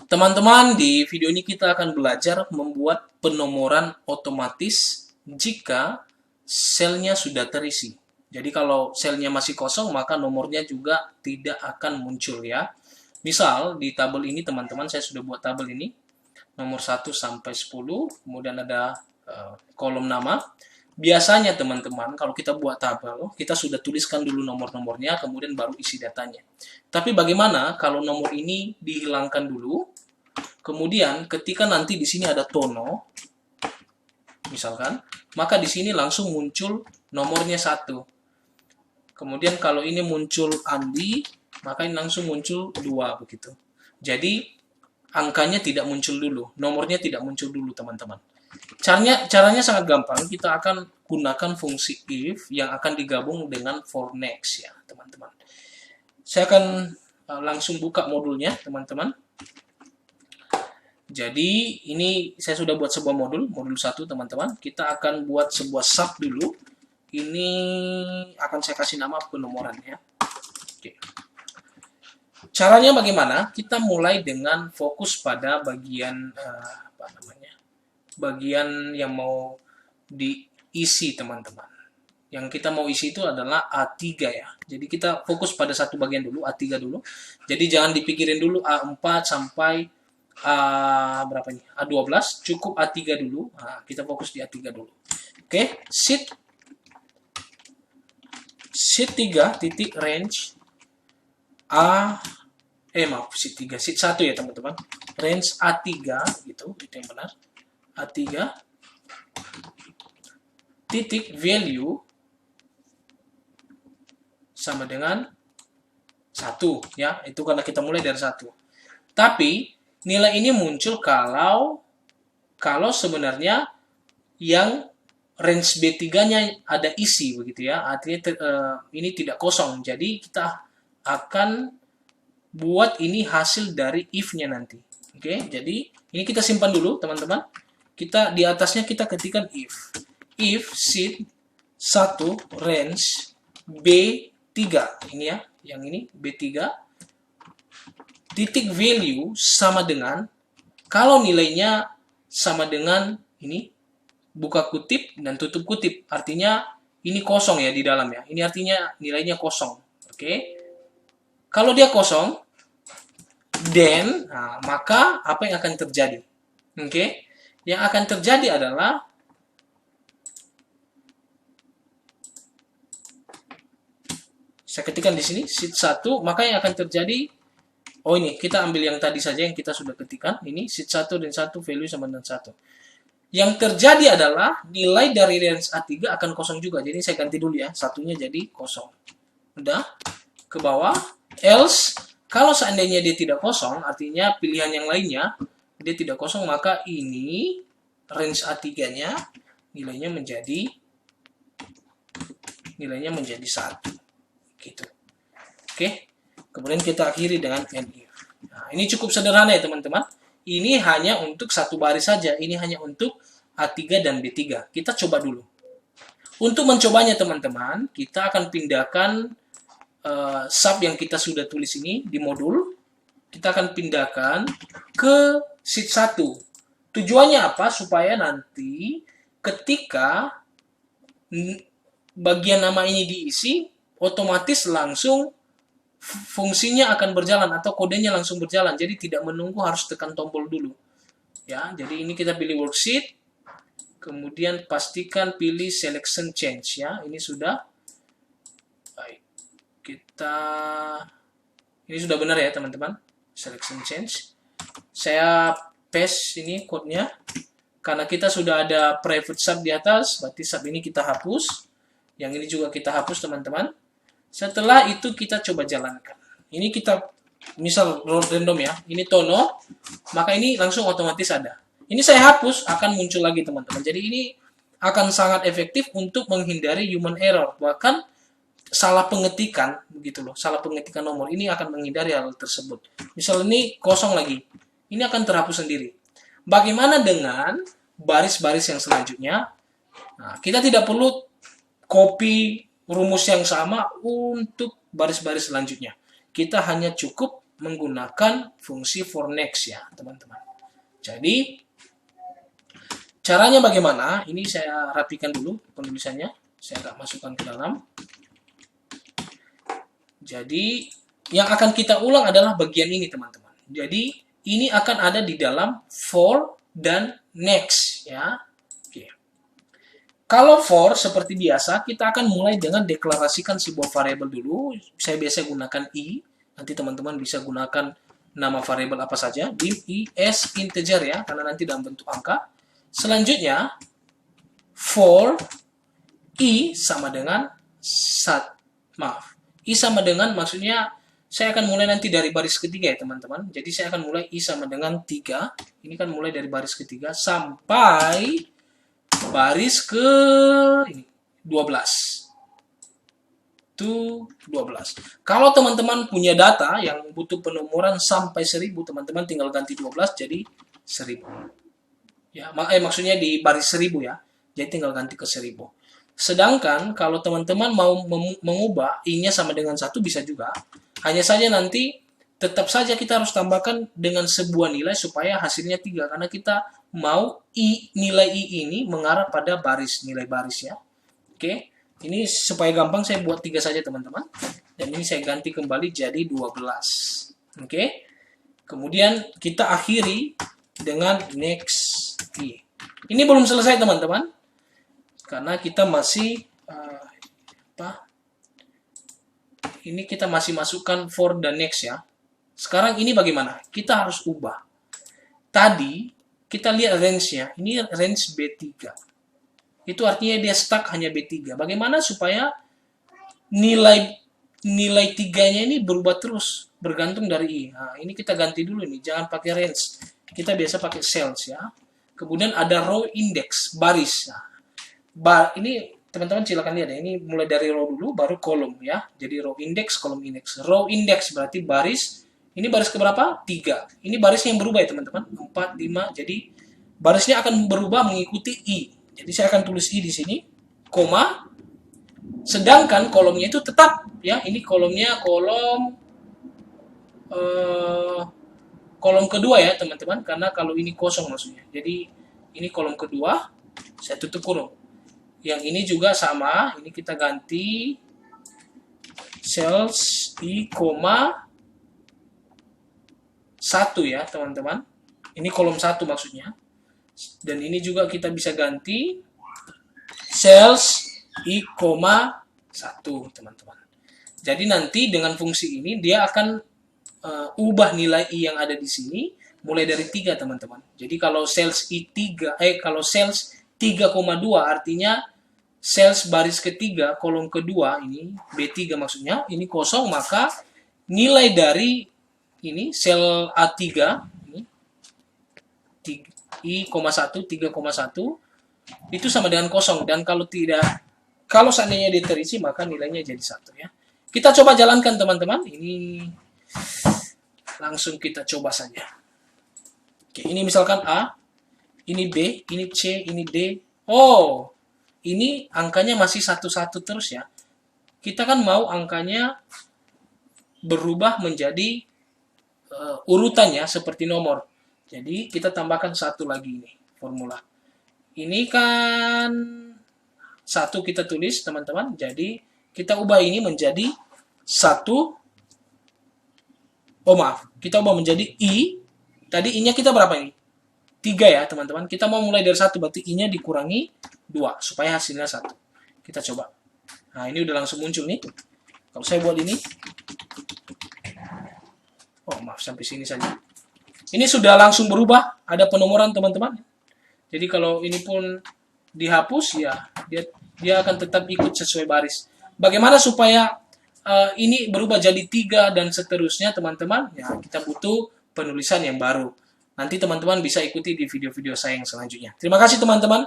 Teman-teman, di video ini kita akan belajar membuat penomoran otomatis jika selnya sudah terisi. Jadi kalau selnya masih kosong, maka nomornya juga tidak akan muncul ya. Misal di tabel ini teman-teman, saya sudah buat tabel ini. Nomor 1 sampai 10, kemudian ada kolom nama. Biasanya teman-teman, kalau kita buat tabel, kita sudah tuliskan dulu nomor-nomornya, kemudian baru isi datanya. Tapi bagaimana kalau nomor ini dihilangkan dulu, kemudian ketika nanti di sini ada tono, misalkan, maka di sini langsung muncul nomornya 1. Kemudian kalau ini muncul Andi, maka ini langsung muncul 2 begitu. Jadi angkanya tidak muncul dulu, nomornya tidak muncul dulu teman-teman. Caranya sangat gampang. Kita akan gunakan fungsi if yang akan digabung dengan for next ya teman-teman. Saya akan langsung buka modulnya teman-teman. Jadi ini saya sudah buat sebuah modul 1 teman-teman. Kita akan buat sebuah sub dulu. Ini akan saya kasih nama penomoran ya. Oke. Caranya bagaimana? Kita mulai dengan fokus pada bagian bagian yang mau diisi teman-teman. Yang kita mau isi itu adalah A3 ya. Jadi kita fokus pada satu bagian dulu, A3 dulu. Jadi jangan dipikirin dulu A4 sampai berapa ini? A12, cukup A3 dulu. Nah, kita fokus di A3 dulu. Oke, sheet 3 titik range sheet 1 ya teman-teman. Range A3 gitu, itu yang benar. A3 titik value sama dengan 1 ya. Itu karena kita mulai dari 1. Tapi nilai ini muncul kalau sebenarnya yang range B3-nya ada isi begitu ya. Artinya ini tidak kosong. Jadi kita akan buat ini hasil dari if-nya nanti. Oke, jadi ini kita simpan dulu teman-teman. Kita di atasnya kita ketikkan if sheet 1 range B3 ini ya, yang ini B3 titik value sama dengan, kalau nilainya sama dengan ini, buka kutip dan tutup kutip, artinya ini kosong ya di dalam ya, ini artinya nilainya kosong. Oke, kalau dia kosong, then maka apa yang akan terjadi? Oke, yang akan terjadi adalah saya ketikkan di sini sheet 1, maka yang akan terjadi, ini kita ambil yang tadi saja yang kita sudah ketikkan, ini sheet 1 dan 1 value sama dengan 1. Yang terjadi adalah nilai dari range A3 akan kosong juga. Jadi saya ganti dulu ya, satunya jadi kosong. Udah, ke bawah. Else, kalau seandainya dia tidak kosong, artinya pilihan yang lainnya dia tidak kosong, maka ini range A3-nya nilainya menjadi 1. Gitu. Oke. Kemudian kita akhiri dengan if. Nah, ini cukup sederhana ya teman-teman. Ini hanya untuk satu baris saja. Ini hanya untuk A3 dan B3. Kita coba dulu. Untuk mencobanya teman-teman, kita akan pindahkan sub yang kita sudah tulis ini di modul. Kita akan pindahkan ke sheet 1. Tujuannya apa? Supaya nanti ketika bagian nama ini diisi, otomatis langsung fungsinya akan berjalan atau kodenya langsung berjalan. Jadi tidak menunggu harus tekan tombol dulu. Ya, jadi ini kita pilih worksheet. Kemudian pastikan pilih selection change ya. Ini sudah. Baik. Ini sudah benar ya, teman-teman. Selection change. Saya paste ini kodenya. Karena kita sudah ada private sub di atas, berarti sub ini kita hapus. Yang ini juga kita hapus, teman-teman. Setelah itu kita coba jalankan. Ini kita misal random ya. Ini tono, maka ini langsung otomatis ada. Ini saya hapus, akan muncul lagi teman-teman. Jadi ini akan sangat efektif untuk menghindari human error. Bahkan salah pengetikan, begitu loh. Salah pengetikan nomor ini akan menghindari hal tersebut. Misal ini kosong lagi. Ini akan terhapus sendiri. Bagaimana dengan baris-baris yang selanjutnya? Nah, kita tidak perlu copy rumus yang sama untuk baris-baris selanjutnya. Kita hanya cukup menggunakan fungsi for next ya, teman-teman. Jadi, caranya bagaimana? Ini saya rapikan dulu penulisannya. Saya akan masukkan ke dalam. Jadi, yang akan kita ulang adalah bagian ini, teman-teman. Jadi, ini akan ada di dalam for dan next ya. Oke. Kalau for seperti biasa, kita akan mulai dengan deklarasikan sebuah variabel dulu. Saya biasa gunakan i. Nanti teman-teman bisa gunakan nama variabel apa saja. Dim i s integer ya, karena nanti dalam bentuk angka. Selanjutnya, for i sama dengan i sama dengan maksudnya saya akan mulai nanti dari baris ketiga ya teman-teman. Jadi saya akan mulai i sama dengan 3. Ini kan mulai dari baris ketiga sampai baris ke ini 12. 12. Kalau teman-teman punya data yang butuh penomoran sampai 1000, teman-teman tinggal ganti 12 jadi 1000. Ya, maksudnya di baris 1000 ya. Jadi tinggal ganti ke 1000. Sedangkan kalau teman-teman mau mengubah i-nya sama dengan 1 bisa juga. Hanya saja nanti tetap saja kita harus tambahkan dengan sebuah nilai supaya hasilnya 3. Karena kita mau nilai i ini mengarah pada baris, nilai baris ya. Oke, ini supaya gampang saya buat 3 saja teman-teman. Dan ini saya ganti kembali jadi 12. Oke, kemudian kita akhiri dengan next i. Ini belum selesai teman-teman. Karena kita masih ini kita masih masukkan for dan next ya. Sekarang ini bagaimana? Kita harus ubah. Tadi kita lihat range-nya. Ini range B3. Itu artinya dia stuck hanya B3. Bagaimana supaya nilai 3-nya ini berubah terus bergantung dari i. Nah, ini kita ganti dulu nih, jangan pakai range. Kita biasa pakai cells ya. Kemudian ada row index, baris. Nah, ini teman-teman silakan lihat ya, ini mulai dari row dulu baru kolom ya. Jadi row index, kolom index. Row index berarti baris. Ini baris keberapa? 3. Ini baris yang berubah ya teman-teman. 4, 5. Jadi barisnya akan berubah mengikuti i. Jadi saya akan tulis i di sini, koma. Sedangkan kolomnya itu tetap ya. Ini kolomnya kolom kedua ya teman-teman. Karena kalau ini kosong maksudnya. Jadi ini kolom kedua. Saya tutup kurung. Yang ini juga sama, ini kita ganti cells i, 1 ya teman-teman. Ini kolom 1 maksudnya. Dan ini juga kita bisa ganti cells i, 1 teman-teman. Jadi nanti dengan fungsi ini dia akan ubah nilai i yang ada di sini mulai dari 3 teman-teman. Jadi kalau cells i 3, kalau cells 3,2 artinya cells baris ketiga, kolom kedua, ini B3 maksudnya, ini kosong, maka nilai dari ini, sel A3, ini, I,1, 3,1, itu sama dengan kosong. Dan kalau seandainya diterisi, maka nilainya jadi 1 ya. Kita coba jalankan teman-teman, ini langsung kita coba saja. Oke, ini misalkan A, ini B, ini C, ini D. Oh, ini angkanya masih 1-1 terus ya. Kita kan mau angkanya berubah menjadi urutannya seperti nomor. Jadi kita tambahkan 1 lagi ini formula. Ini kan 1 kita tulis teman-teman. Jadi kita ubah ini menjadi 1. Oh maaf, kita ubah menjadi i. Tadi i-nya kita berapa ini? 3 ya teman-teman. Kita mau mulai dari 1 berarti i-nya dikurangi 2 supaya hasilnya 1. Kita coba. Nah, ini udah langsung muncul nih. Kalau saya buat ini. Oh, maaf sampai sini saja. Ini sudah langsung berubah, ada penomoran teman-teman. Jadi kalau ini pun dihapus ya, dia akan tetap ikut sesuai baris. Bagaimana supaya ini berubah jadi 3 dan seterusnya teman-teman? Ya, kita butuh penulisan yang baru. Nanti teman-teman bisa ikuti di video-video saya yang selanjutnya. Terima kasih teman-teman.